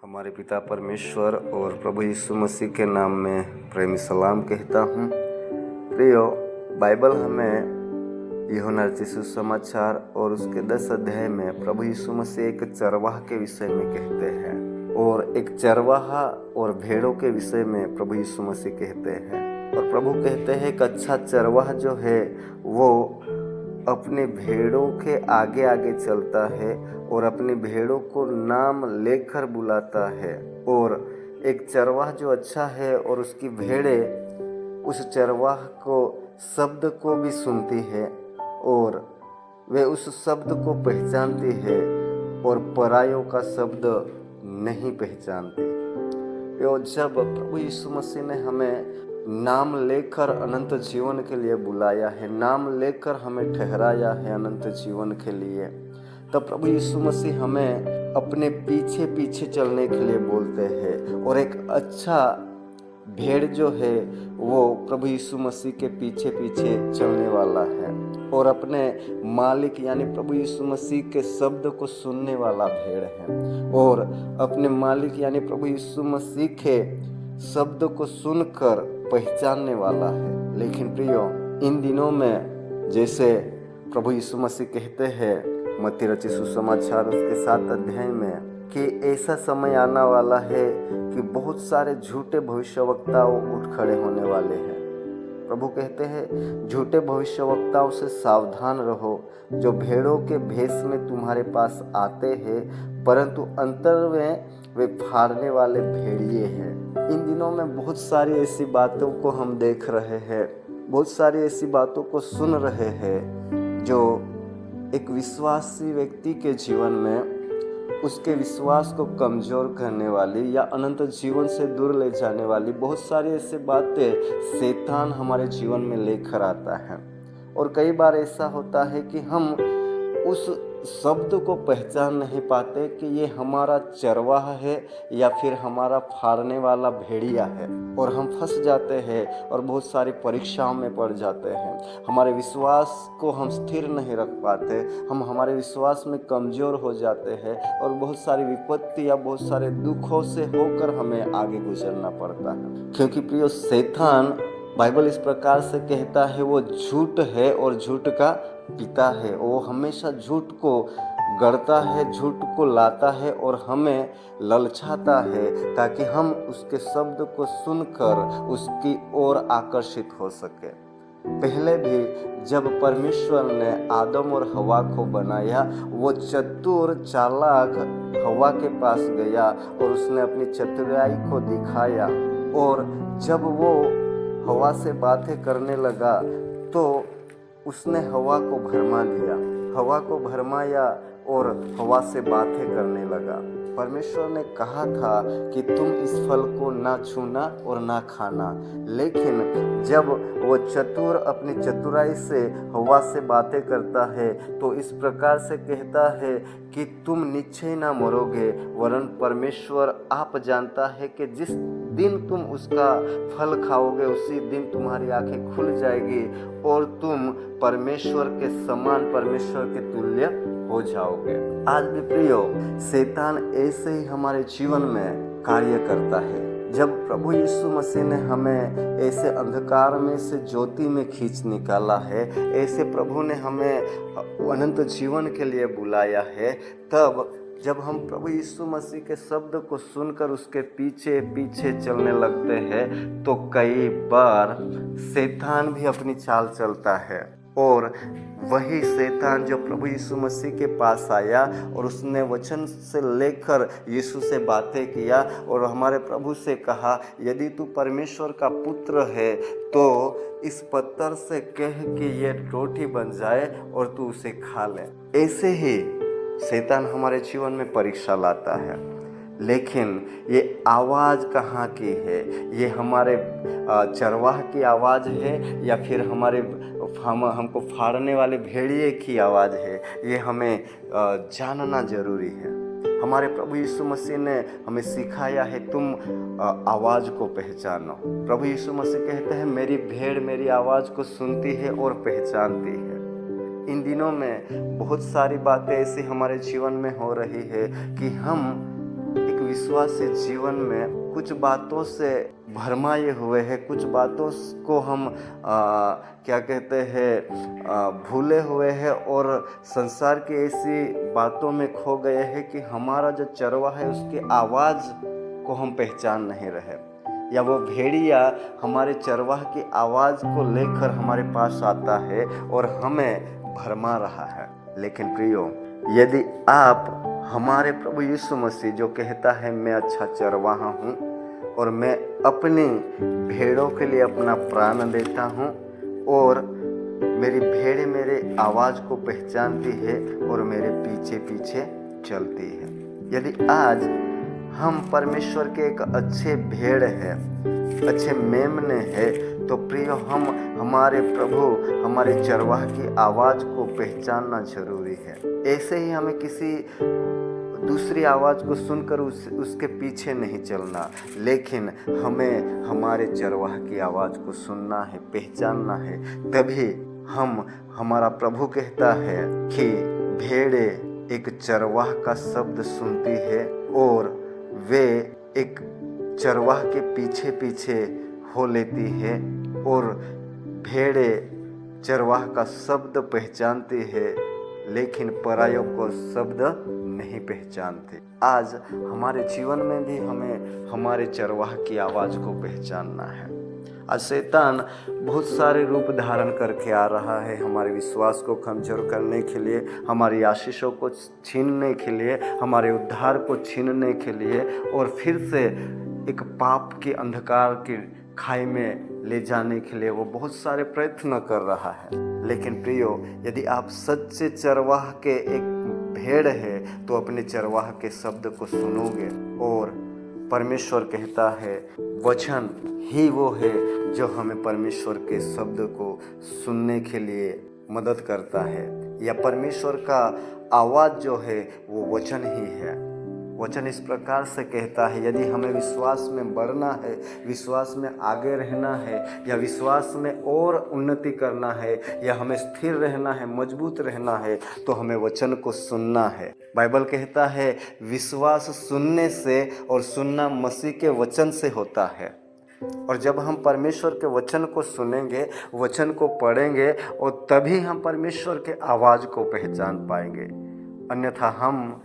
हमारे पिता परमेश्वर और प्रभु यीशु मसीह के नाम में प्रेमी सलाम कहता हूँ। प्रियो, बाइबल हमें यूहन्ना रचित सुसमाचार और उसके 10 अध्याय में प्रभु यीशु मसीह एक चरवाहा के विषय में कहते हैं और एक चरवाहा और भेड़ों के विषय में प्रभु यीशु मसीह कहते हैं। और प्रभु कहते हैं एक अच्छा चरवाहा जो है वो अपने भेड़ों के आगे आगे चलता है और अपनी भेड़ों को नाम लेकर बुलाता है। और एक चरवाहा जो अच्छा है और उसकी भेड़ें उस चरवाह को शब्द को भी सुनती है और वे उस शब्द को पहचानती है और परायों का शब्द नहीं पहचानती। और जब प्रभु यीशु मसीह ने हमें नाम लेकर अनंत जीवन के लिए बुलाया है, नाम लेकर हमें ठहराया है अनंत जीवन के लिए, तब प्रभु यीशु मसीह हमें अपने पीछे पीछे चलने के लिए बोलते हैं। और एक अच्छा भेड़ जो है वो प्रभु यीशु मसीह के पीछे पीछे चलने वाला है और अपने मालिक यानी प्रभु यीशु मसीह के शब्द को सुनने वाला भेड़ है और अपने मालिक यानी प्रभु यीशु मसीह के शब्द को सुनकर पहचानने वाला है। लेकिन प्रियो, इन दिनों में जैसे प्रभु यीशु मसीह कहते हैं मत्ती रचित सुसमाचार उसके 7 अध्याय में कि ऐसा समय आने वाला है कि बहुत सारे झूठे भविष्यवक्ता उठ खड़े होने वाले हैं। प्रभु कहते हैं झूठे भविष्यवक्ताओं से सावधान रहो, जो भेड़ों के भेष में तुम्हारे पास आते हैं परंतु अंतर में वे फाड़ने वाले भेड़िए हैं। इन दिनों में बहुत सारी ऐसी बातों को हम देख रहे हैं, बहुत सारी ऐसी बातों को सुन रहे हैं जो एक विश्वासी व्यक्ति के जीवन में उसके विश्वास को कमज़ोर करने वाली या अनंत जीवन से दूर ले जाने वाली बहुत सारी ऐसी बातें शैतान हमारे जीवन में लेकर आता है। और कई बार ऐसा होता है कि हम उस शब्द को पहचान नहीं पाते कि ये हमारा चरवाहा है या फिर हमारा फाड़ने वाला भेड़िया है, और हम फंस जाते हैं और बहुत सारी परीक्षाओं में पड़ जाते हैं। हमारे विश्वास को हम स्थिर नहीं रख पाते, हम हमारे विश्वास में कमज़ोर हो जाते हैं और बहुत सारी विपत्ति या बहुत सारे दुखों से होकर हमें आगे गुजरना पड़ता है। क्योंकि प्रियो, शैतान बाइबल इस प्रकार से कहता है वो झूठ है और झूठ का पिता है। वो हमेशा झूठ को गढ़ता है, झूठ को लाता है और हमें ललचाता है ताकि हम उसके शब्द को सुनकर उसकी ओर आकर्षित हो सके। पहले भी जब परमेश्वर ने आदम और हवा को बनाया, वो चतुर चालाक हवा के पास गया और उसने अपनी चतुराई को दिखाया। और जब वो हवा से बातें करने लगा तो उसने हवा को भरमा दिया, हवा को भरमाया और हवा से बातें करने लगा। परमेश्वर ने कहा था कि तुम इस फल को ना छूना और ना खाना, लेकिन जब वो चतुर अपनी चतुराई से हवा से बातें करता है तो इस प्रकार से कहता है कि तुम निश्चय ना मरोगे, वरन परमेश्वर आप जानता है कि जिस दिन तुम उसका फल खाओगे उसी दिन तुम्हारी आंखें खुल जाएगी और तुम परमेश्वर के समान, परमेश्वर के तुल्य हो जाओगे। आज भी प्रियो, शैतान ऐसे ही हमारे जीवन में कार्य करता है। जब प्रभु यीशु मसीह ने हमें ऐसे अंधकार में से ज्योति में खींच निकाला है, ऐसे प्रभु ने हमें अनंत जीवन के लिए बुलाया है, तब जब हम प्रभु यीशु मसीह के शब्द को सुनकर उसके पीछे पीछे चलने लगते हैं तो कई बार शैतान भी अपनी चाल चलता है। और वही शैतान जो प्रभु यीशु मसीह के पास आया और उसने वचन से लेकर यीशु से बातें किया और हमारे प्रभु से कहा, यदि तू परमेश्वर का पुत्र है तो इस पत्थर से कह कि ये रोटी बन जाए और तू उसे खा ले। ऐसे ही शैतान हमारे जीवन में परीक्षा लाता है। लेकिन ये आवाज़ कहाँ की है? ये हमारे चरवाह की आवाज़ है या फिर हमको फाड़ने वाले भेड़िए की आवाज़ है? ये हमें जानना ज़रूरी है। हमारे प्रभु यीशु मसीह ने हमें सिखाया है तुम आवाज़ को पहचानो। प्रभु यीशु मसीह कहते हैं मेरी भेड़ मेरी आवाज़ को सुनती है और पहचानती है। इन दिनों में बहुत सारी बातें ऐसी हमारे जीवन में हो रही है कि हम एक विश्वासी जीवन में कुछ बातों से भरमाए हुए हैं, कुछ बातों को हम क्या कहते हैं भूले हुए हैं और संसार की ऐसी बातों में खो गए हैं कि हमारा जो चरवाहा है उसकी आवाज़ को हम पहचान नहीं रहे, या वो भेड़िया हमारे चरवाह की आवाज़ को लेकर हमारे पास आता है और हमें भरमा रहा है। लेकिन प्रियो, यदि आप हमारे प्रभु यीशु मसीह जो कहता है मैं अच्छा चरवाहा हूँ और मैं अपनी भेड़ों के लिए अपना प्राण देता हूँ और मेरी भेड़ मेरे आवाज़ को पहचानती है और मेरे पीछे पीछे चलती है, यदि आज हम परमेश्वर के एक अच्छे भेड़ हैं, अच्छे मेमने हैं, तो प्रियो हम हमारे प्रभु हमारे चरवाह की आवाज़ को पहचानना जरूरी है। ऐसे ही हमें किसी दूसरी आवाज़ को सुनकर उसके पीछे नहीं चलना, लेकिन हमें हमारे चरवाह की आवाज़ को सुनना है, पहचानना है। तभी हमारा प्रभु कहता है कि भेड़े एक चरवाह का शब्द सुनती है और वे एक चरवाह के पीछे पीछे हो लेती है और भेड़े चरवाह का शब्द पहचानती है, लेकिन परायों को शब्द नहीं पहचानते। आज हमारे जीवन में भी हमें हमारे चरवाह की आवाज़ को पहचानना है। आज शैतान बहुत सारे रूप धारण करके आ रहा है हमारे विश्वास को कमजोर करने के लिए, हमारी आशीषों को छीनने के लिए, हमारे उद्धार को छीनने के लिए और फिर से एक पाप के अंधकार की खाई में ले जाने के लिए वो बहुत सारे प्रयत्न कर रहा है। लेकिन प्रियो, यदि आप सच्चे चरवाह के एक भेड़ है तो अपने चरवाह के शब्द को सुनोगे। और परमेश्वर कहता है वचन ही वो है जो हमें परमेश्वर के शब्द को सुनने के लिए मदद करता है, या परमेश्वर का आवाज़ जो है वो वचन ही है। वचन इस प्रकार से कहता है, यदि हमें विश्वास में बढ़ना है, विश्वास में आगे रहना है, या विश्वास में और उन्नति करना है, या हमें स्थिर रहना है, मजबूत रहना है, तो हमें वचन को सुनना है। बाइबल कहता है विश्वास सुनने से और सुनना मसीह के वचन से होता है। और जब हम परमेश्वर के वचन को सुनेंगे, वचन को पढ़ेंगे, और तभी हम परमेश्वर के आवाज़ को पहचान पाएंगे। अन्यथा हम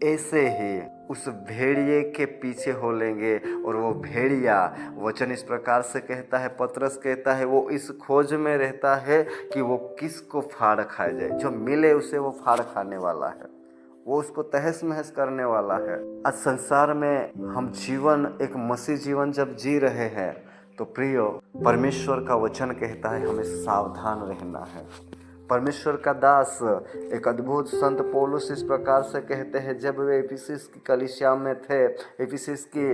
ऐसे ही उस भेड़िए के पीछे हो लेंगे और वो भेड़िया, वचन इस प्रकार से कहता है, पतरस कहता है, वो इस खोज में रहता है कि वो किसको फाड़ खाए जाए, जो मिले उसे वो फाड़ खाने वाला है, वो उसको तहस महस करने वाला है। आज संसार में हम जीवन एक मसीह जीवन जब जी रहे हैं तो प्रियो, परमेश्वर का वचन कहता है हमें सावधान रहना है। परमेश्वर का दास एक अद्भुत संत पौलुस इस प्रकार से कहते हैं, जब वे इफिसस की कलीसिया में थे, इफिसस की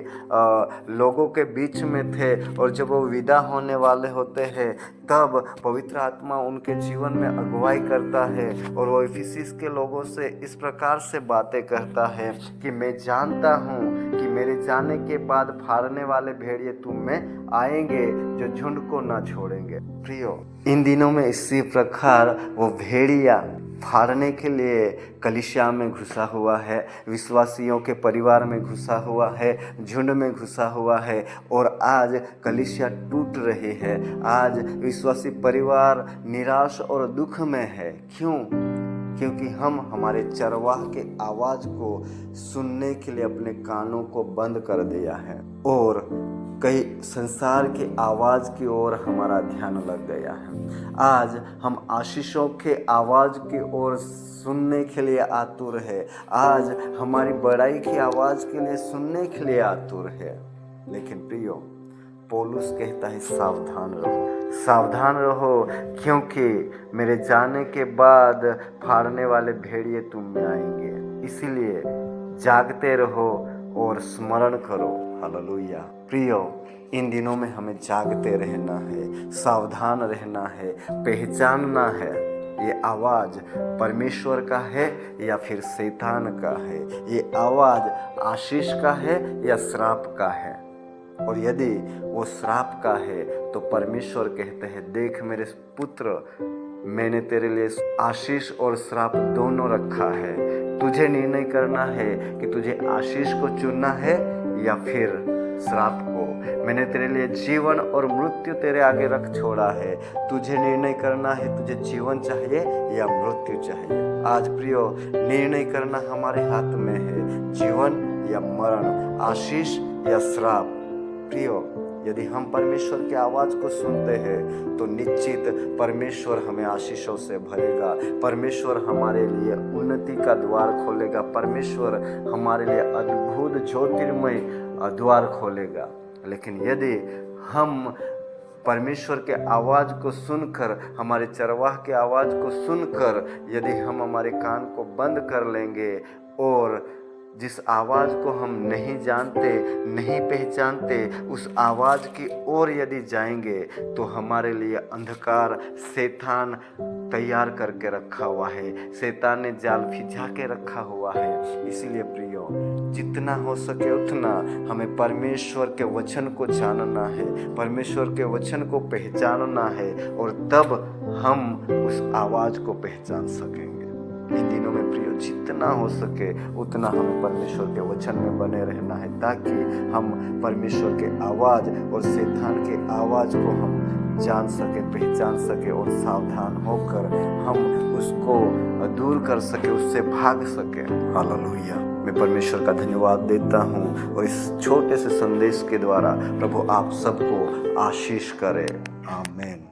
लोगों के बीच में थे, और जब वो विदा होने वाले होते हैं तब पवित्र आत्मा उनके जीवन में अगुवाई करता है और वो इफिसस के लोगों से इस प्रकार से बातें करता है कि मैं जानता हूँ कि मेरे जाने के बाद फाड़ने वाले भेड़िए तुम में आएंगे जो झुंड को ना छोड़ेंगे। प्रियो, इन दिनों में इसी प्रकार वो भेड़िया फाड़ने के लिए कलीसिया में घुसा हुआ है, विश्वासियों के परिवार में घुसा हुआ है, झुंड में घुसा हुआ है, और आज कलीसिया टूट रही है। आज विश्वासी परिवार निराश और दुख में है। क्यों? क्योंकि हम हमारे चरवाह के आवाज़ को सुनने के लिए अपने कानों को बंद कर दिया है और कई संसार की आवाज़ की ओर हमारा ध्यान लग गया है। आज हम आशीषों के आवाज़ की ओर सुनने के लिए आतुर है, आज हमारी बड़ाई की आवाज़ के लिए सुनने के लिए आतुर है। लेकिन प्रियो, पौलुस कहता है सावधान रहो, सावधान रहो, क्योंकि मेरे जाने के बाद फाड़ने वाले भेड़िए तुम में आएंगे। इसीलिए जागते रहो और स्मरण करो। हालेलुया। प्रियो, इन दिनों में हमें जागते रहना है, सावधान रहना है, पहचानना है ये आवाज़ परमेश्वर का है या फिर शैतान का है, ये आवाज़ आशीष का है या श्राप का है। और यदि वो श्राप का है तो परमेश्वर कहते हैं, देख मेरे पुत्र, मैंने तेरे लिए आशीष और श्राप दोनों रखा है, तुझे निर्णय करना है कि तुझे आशीष को चुनना है या फिर श्राप को। मैंने तेरे लिए जीवन और मृत्यु तेरे आगे रख छोड़ा है। तुझे निर्णय करना है, तुझे जीवन चाहिए या मृत्यु चाहिए। आज प्रियो, निर्णय करना हमारे हाथ में है, जीवन या मरण, आशीष या श्राप। प्रियो, यदि हम परमेश्वर की आवाज़ को सुनते हैं तो निश्चित परमेश्वर हमें आशीषों से भरेगा। परमेश्वर हमारे लिए उन्नति का द्वार खोलेगा। परमेश्वर हमारे लिए अद्भुत ज्योतिर्मय द्वार खोलेगा। लेकिन यदि हम परमेश्वर के आवाज़ को सुनकर, हमारे चरवाह के आवाज़ को सुनकर यदि हम हमारे कान को बंद कर लेंगे और जिस आवाज़ को हम नहीं जानते, नहीं पहचानते, उस आवाज़ की ओर यदि जाएंगे तो हमारे लिए अंधकार शैतान तैयार करके रखा हुआ है। शैतान ने जाल फिजा के रखा हुआ है। इसीलिए प्रियो, जितना हो सके उतना हमें परमेश्वर के वचन को जानना है, परमेश्वर के वचन को पहचानना है, और तब हम उस आवाज़ को पहचान सकेंगे। इन दिनों में प्रियो, जितना हो सके उतना हमें परमेश्वर के वचन में बने रहना है, ताकि हम परमेश्वर के आवाज़ और शैतान के आवाज़ को हम जान सके, पहचान सके, और सावधान होकर हम उसको दूर कर सके, उससे भाग सके। हालेलुया। मैं परमेश्वर का धन्यवाद देता हूँ और इस छोटे से संदेश के द्वारा प्रभु आप सबको आशीष करे। आमीन।